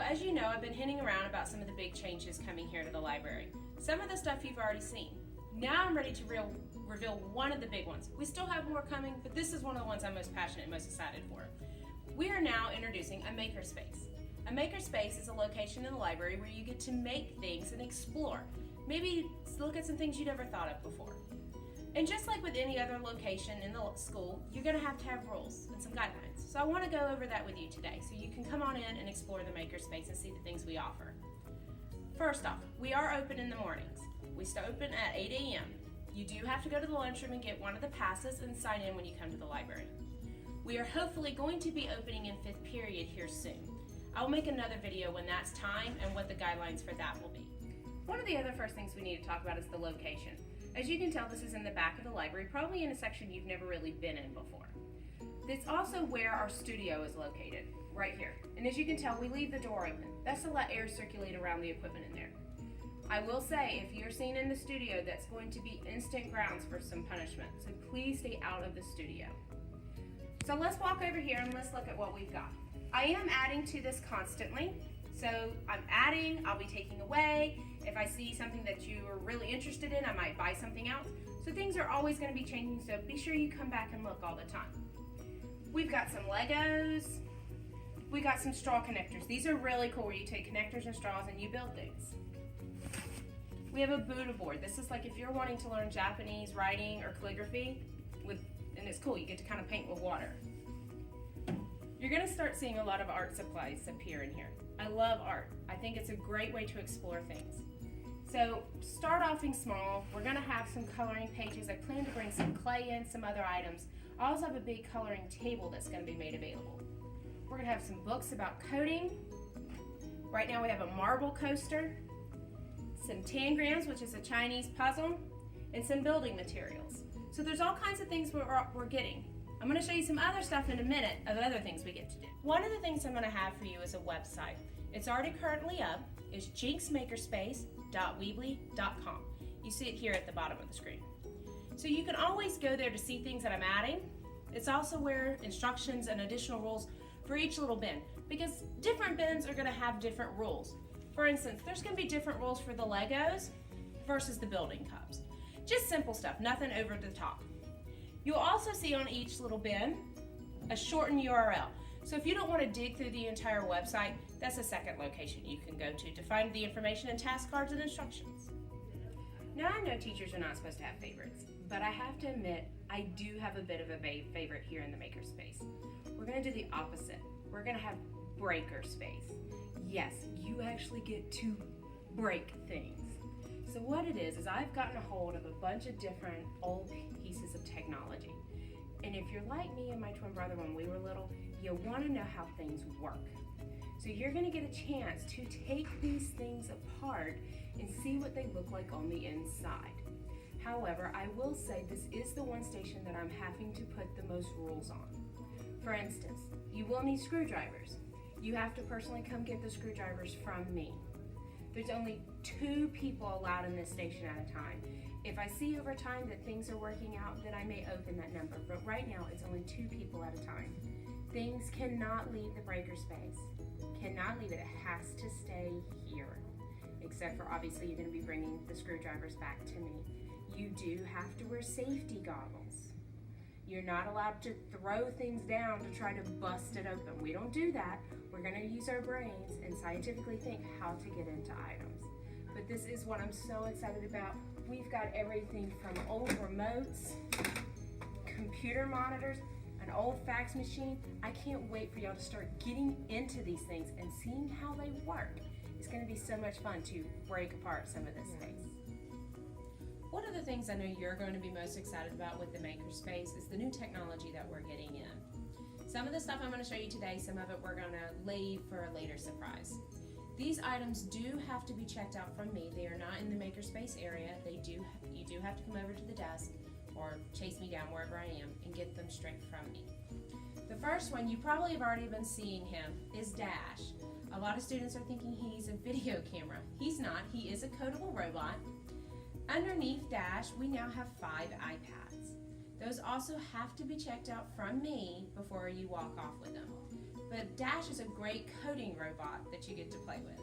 as you know, I've been hinting around about some of the big changes coming here to the library. Some of the stuff you've already seen. Now I'm ready to reveal one of the big ones. We still have more coming, but this is one of the ones I'm most passionate and most excited for. We are now introducing a makerspace. A makerspace is a location in the library where you get to make things and explore. Maybe look at some things you never thought of before. And just like with any other location in the school, you're going to have rules and some guidelines. So I want to go over that with you today so you can come on in and explore the makerspace and see the things we offer. First off, we are open in the mornings. We start open at 8 a.m. You do have to go to the lunchroom and get one of the passes and sign in when you come to the library. We are hopefully going to be opening in 5th period here soon. I will make another video when that's time and what the guidelines for that will be. One of the other first things we need to talk about is the location. As you can tell, this is in the back of the library, probably in a section you've never really been in before. It's also where our studio is located, right here. And as you can tell, we leave the door open. That's to let air circulate around the equipment in there. I will say, if you're seen in the studio, that's going to be instant grounds for some punishment, so please stay out of the studio. So let's walk over here and let's look at what we've got. I am adding to this constantly. So I'm adding, I'll be taking away. If I see something that you are really interested in, I might buy something else. So things are always going to be changing, so be sure you come back and look all the time. We've got some Legos. We got some straw connectors. These are really cool where you take connectors and straws and you build things. We have a Buddha board. This is like if you're wanting to learn Japanese writing or calligraphy, and it's cool, you get to kind of paint with water. You're going to start seeing a lot of art supplies appear in here. I love art. I think it's a great way to explore things. So start off small. We're going to have some coloring pages. I plan to bring some clay in, some other items. I also have a big coloring table that's going to be made available. We're going to have some books about coding. Right now we have a marble coaster, some tangrams, which is a Chinese puzzle, and some building materials. So there's all kinds of things we're getting. I'm going to show you some other stuff in a minute of other things we get to do. One of the things I'm going to have for you is a website. It's already currently up. It's jinxmakerspace.weebly.com. You see it here at the bottom of the screen. So you can always go there to see things that I'm adding. It's also where instructions and additional rules for each little bin, because different bins are going to have different rules. For instance, there's going to be different rules for the Legos versus the building cups. Just simple stuff, nothing over the top. You'll also see on each little bin a shortened URL. So if you don't want to dig through the entire website, that's a second location you can go to find the information and task cards and instructions. Now I know teachers are not supposed to have favorites, but I have to admit I do have a bit of a favorite here in the Makerspace. We're going to do the opposite. We're going to have breaker space. Yes, you actually get to break things. So what it is I've gotten a hold of a bunch of different old pieces of technology. And if you're like me and my twin brother when we were little, you want to know how things work. So you're going to get a chance to take these things apart and see what they look like on the inside. However, I will say this is the one station that I'm having to put the most rules on. For instance, you will need screwdrivers. You have to personally come get the screwdrivers from me. There's only 2 people allowed in this station at a time. If I see over time that things are working out, then I may open that number, but right now it's only 2 people at a time. Things cannot leave the breaker space. Cannot leave it. It has to stay here. Except for obviously you're going to be bringing the screwdrivers back to me. You do have to wear safety goggles. You're not allowed to throw things down to try to bust it open. We don't do that. We're going to use our brains and scientifically think how to get into items. But this is what I'm so excited about. We've got everything from old remotes, computer monitors, an old fax machine. I can't wait for y'all to start getting into these things and seeing how they work. It's going to be so much fun to break apart some of this space. One of the things I know you're going to be most excited about with the Makerspace is the new technology that we're getting in. Some of the stuff I'm going to show you today, some of it we're going to leave for a later surprise. These items do have to be checked out from me. They are not in the Makerspace area. You do have to come over to the desk or chase me down wherever I am and get them straight from me. The first one, you probably have already been seeing him, is Dash. A lot of students are thinking he's a video camera. He's not. He is a codable robot. Underneath Dash, we now have 5 iPads. Those also have to be checked out from me before you walk off with them. but Dash is a great coding robot that you get to play with.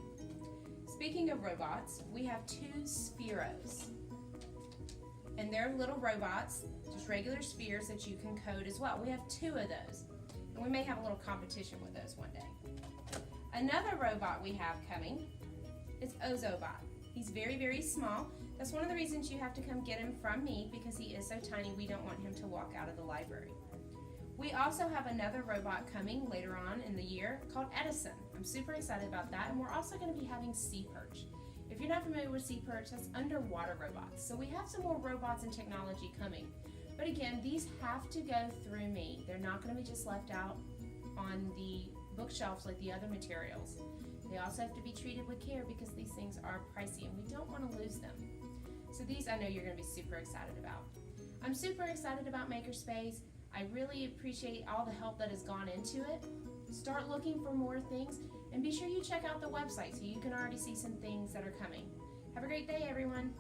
Speaking of robots, we have two Spheros. And they're little robots, just regular spheres that you can code as well. We have two of those. And we may have a little competition with those one day. Another robot we have coming is Ozobot. He's very, very small. That's one of the reasons you have to come get him from me, because he is so tiny we don't want him to walk out of the library. We also have another robot coming later on in the year called Edison. I'm super excited about that, and we're also going to be having Sea Perch. If you're not familiar with Sea Perch, that's underwater robots. So we have some more robots and technology coming. But again, these have to go through me. They're not going to be just left out on the bookshelves like the other materials. They also have to be treated with care because these things are pricey and we don't want to lose them. So these I know you're going to be super excited about. I'm super excited about Makerspace. I really appreciate all the help that has gone into it. Start looking for more things, and be sure you check out the website so you can already see some things that are coming. Have a great day, everyone.